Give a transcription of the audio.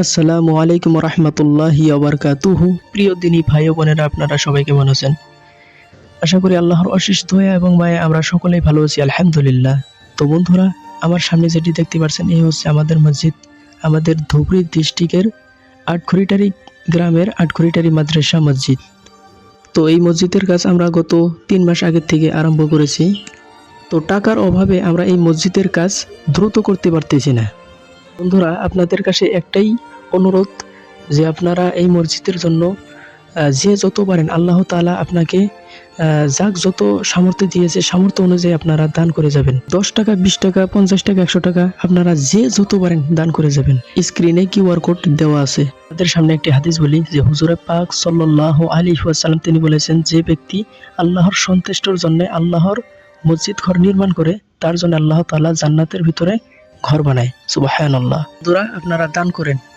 আসসালামু আলাইকুম রহমতুল্লাহি ওয়াবারকাতুহু। প্রিয় দিনী ভাই ও বোনেরা, আপনারা সবাই কেমন আছেন? আশা করি আল্লাহর অশেষ দয়া এবং মায়ে আমরা সকলেই ভালো আছি, আলহামদুলিল্লাহ। তো বন্ধুরা, আমার সামনে যেটি দেখতে পাচ্ছেন, এই হচ্ছে আমাদের মসজিদ, আমাদের ধুবড়ী ডিস্ট্রিক্টের আটখড়িটারি গ্রামের আটখড়িটারি মাদ্রাসা মসজিদ। তো এই মসজিদের কাজ আমরা গত 3 মাস আগের থেকে আরম্ভ করেছি। তো টাকার অভাবে আমরা এই মসজিদের কাজ দ্রুত করতে পারতেছি না। বন্ধুরা, আপনাদের কাছে একটাই অনুরোধ যে আপনারা এই মসজিদের জন্য যে যত পারেন, আল্লাহ তাআলা আপনাকে যাক যত সামর্থ্য দিয়েছে, সামর্থ্য অনুযায়ী আপনারা দান করে যাবেন। 10 টাকা, 20 টাকা, 50 টাকা, 100 টাকা, আপনারা যে যত পারেন দান করে যাবেন। স্ক্রিনে কিউআর কোড দেওয়া আছে। তাদের সামনে একটি হাদিস বলি যে হুজুরে পাক সাল্লাল্লাহু আলাইহি ওয়াসাল্লাম তিনি বলেছেন, যে ব্যক্তি আল্লাহর সন্তুষ্টির জন্য আল্লাহর মসজিদ ঘর নির্মাণ করে, তার জন্য আল্লাহ তাআলা জান্নাতের ভিতরে ঘর বানায়। সুবহানাল্লাহ। বন্ধুরা, আপনারা দান করেন।